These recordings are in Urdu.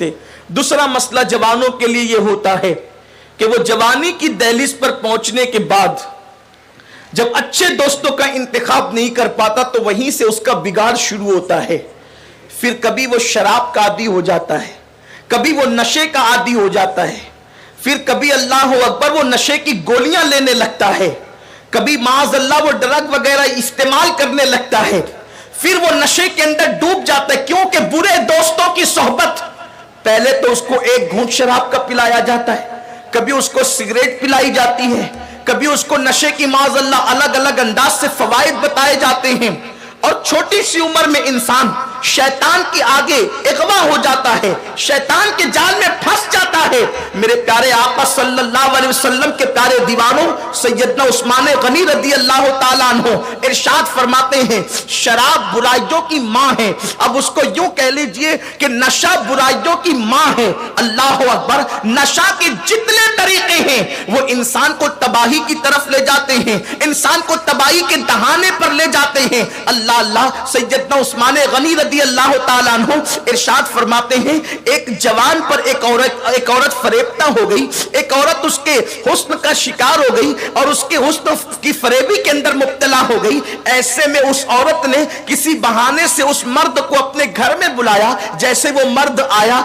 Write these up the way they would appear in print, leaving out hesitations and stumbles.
سکتے۔ دوسرا مسئلہ جوانوں کے لیے یہ ہوتا ہے کہ وہ جوانی کی دہلیز پر پہنچنے کے بعد جب اچھے دوستوں کا انتخاب نہیں کر پاتا تو وہیں سے اس کا بگاڑ شروع ہوتا ہے۔ پھر کبھی وہ شراب کا عادی ہو جاتا ہے، کبھی وہ نشے کا عادی ہو جاتا ہے، پھر کبھی اللہ اکبر وہ نشے کی گولیاں لینے لگتا ہے، کبھی معاذ اللہ وہ ڈرگ وغیرہ استعمال کرنے لگتا ہے، پھر وہ نشے کے اندر ڈوب جاتا ہے کیونکہ برے دوستوں کی صحبت۔ پہلے تو اس کو ایک گھونٹ شراب کا پلایا جاتا ہے، کبھی اس کو سگریٹ پلائی جاتی ہے، کبھی اس کو نشے کی معاذ اللہ الگ الگ انداز سے فوائد بتائے جاتے ہیں، اور چھوٹی سی عمر میں انسان شیطان کی آگے اغوا ہو جاتا ہے، شیطان کے جال میں پھنس جاتا ہے۔ میرے پیارے آقا صلی اللہ علیہ وسلم کے پیارے دیوانوں سیدنا عثمان غنی رضی اللہ تعالیٰ عنہ ارشاد فرماتے ہیں شراب برائیوں کی ماں ہے۔ اب اس کو یوں کہہ لیجئے کہ نشہ برائیوں کی ماں ہے۔ اللہ اکبر، نشہ کے جتنے طریقے ہیں وہ انسان کو تباہی کی طرف لے جاتے ہیں، انسان کو تباہی کے دہانے پر لے جاتے ہیں۔ اللہ سیدنا عثمان غنی رضی اللہ تعالیٰ عنہ ارشاد فرماتے ہیں ایک جوان پر ایک عورت فریبتہ ہو گئی، ایک عورت اس کے حسن کا شکار ہو گئی اور اس کے حسن کی فریبی کے اندر مبتلا ہو گئی۔ ایسے میں اس عورت نے کسی بہانے سے اس مرد کو اپنے گھر میں بلایا۔ جیسے وہ مرد آیا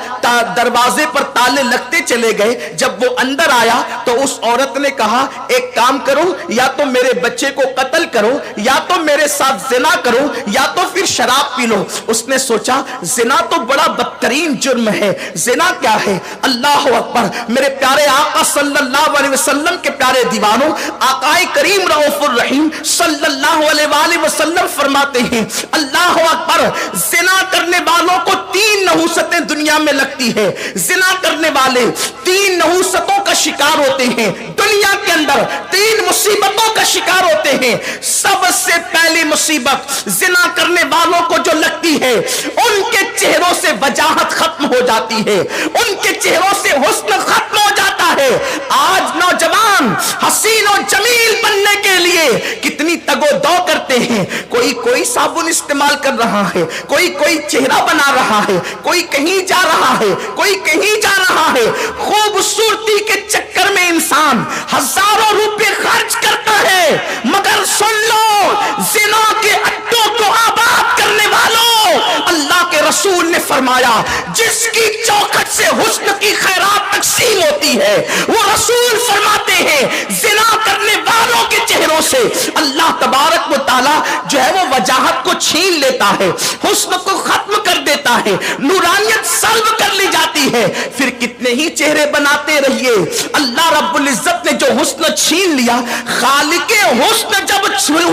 دروازے پر تالے لگتے چلے گئے۔ جب وہ اندر آیا تو اس عورت نے کہا ایک کام کرو، یا تو میرے بچے کو قتل کرو، یا تو میرے ساتھ زنا کرو، یا تو پھر شراب پی لو۔ اس نے سوچا زنا تو بڑا بدترین جرم ہے، زنا کیا ہے؟ اللہ اکبر، میرے پیارے آقا صلی اللہ علیہ وسلم کے پیارے دیوانوں آقا کریم رؤوف الرحیم صلی اللہ علیہ وآلہ وسلم فرماتے ہیں اللہ اکبر، زنا کرنے والوں کو 3 نحوستیں دنیا میں لگتی ہے۔ زنا کرنے والے 3 نحوستوں کا شکار ہوتے ہیں، دنیا کے اندر 3 مصیبتوں کا شکار ہوتے ہیں۔ سب سے پہلی مصیبت زنا کرنے والوں کو جو لگتی ہے ان کے چہروں سے وجاہت ختم ہو جاتی ہے، ان کے چہروں سے حسن ختم ہو جاتا ہے۔ آج نوجوان حسین و جمیل بننے کے لیے کتنی تگ و دو کرتے ہیں، کوئی صابن استعمال کر رہا ہے، کوئی چہرہ بنا رہا ہے، کوئی کہیں جا رہا ہے، کوئی کہیں جا رہا ہے۔ خوبصورتی کے چکر میں انسان ہزاروں روپے خرچ کرتا ہے، مگر سن لو زنا کے اڈوں کو آباد کرنے والوں، اللہ کے رسول نے فرمایا جس کی چوکھٹ سے حسن کی خیرات تقسیم ہوتی ہے، وہ رسول فرماتے ہیں زنا کرنے والوں کے چہروں سے اللہ تبارک و تعالی جو ہے وہ وجاہت کو چھین لیتا ہے، حسن کو ختم کر دیتا ہے، نورانیت سلب کر لی جاتی ہے۔ پھر کتنے ہی چہرے بناتے رہیے، اللہ رب العزت نے جو حسن چھین لیا، خالق حسن جب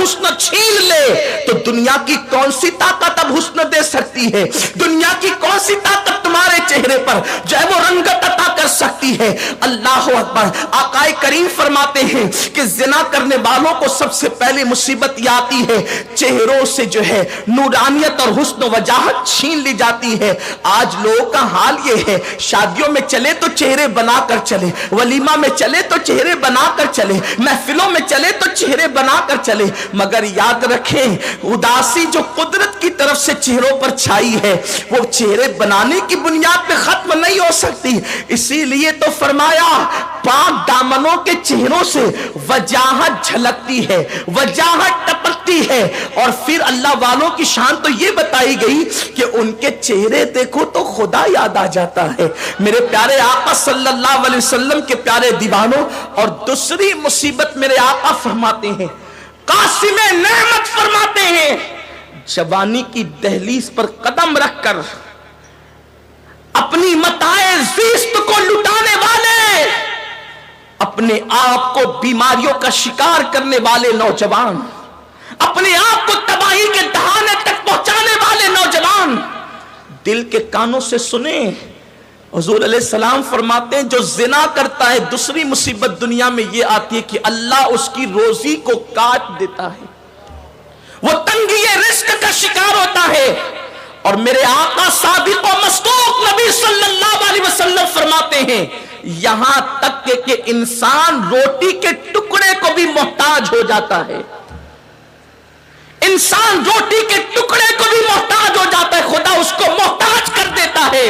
حسن چھین لے تو دنیا کی کون سی طاقت اب حسن دے سکتی ہے؟ دنیا کی کون سی طاقت تمہارے چہرے پر جو ہے وہ رنگت عطا کر سکتی ہے؟ اللہ اکبر، آقا کریم فرماتے ہیں کہ زنا کرنے والوں کو سب سے پہلی مصیبت یہ آتی ہے چہروں سے جو ہے نورانیت اور حسن و وجاہت چھین لی جاتی ہے۔ آج لوگوں کا حال یہ ہے، شادیوں میں چلے تو چہرے بنا کر چلے، ولیمہ میں چلے تو چہرے بنا کر چلے، محفلوں میں چلے تو چہرے بنا کر چلے، مگر یاد رکھیں اداسی جو قدرت کی طرف سے چہروں پر چھائی ہے وہ چہرے بنانے کی بنیاد پہ ختم نہیں ہو سکتی۔ اسی لیے تو فرمایا پاک دامنوں کے چہروں سے وجاہت جھلکتی ہے، وجاہت ٹپکتی ہے۔ اور پھر اللہ والوں کی شان تو یہ بتائی گئی کہ ان کے چہرے دیکھو تو خدا یاد آ جاتا ہے۔ میرے پیارے آقا صلی اللہ علیہ وسلم کے پیارے دیوانوں، اور دوسری مصیبت میرے آقا فرماتے ہیں، قاسم نعمت فرماتے ہیں، جوانی کی دہلیز پر قدم رکھ کر اپنی متاع زیست کو لٹانے والے، اپنے آپ کو بیماریوں کا شکار کرنے والے نوجوان، اپنے آپ کو تباہی کے دہانے تک پہنچانے والے نوجوان دل کے کانوں سے سنیں۔ حضور علیہ السلام فرماتے ہیں جو زنا کرتا ہے دوسری مصیبت دنیا میں یہ آتی ہے کہ اللہ اس کی روزی کو کاٹ دیتا ہے، وہ تنگی رزق کا شکار ہوتا ہے۔ اور میرے آقا صادق و مصدوق نبی صلی اللہ علیہ وسلم فرماتے ہیں یہاں تک کہ انسان روٹی کے ٹکڑے کو بھی محتاج ہو جاتا ہے، انسان روٹی کے ٹکڑے کو بھی محتاج ہو جاتا ہے، خدا اس کو محتاج کر دیتا ہے۔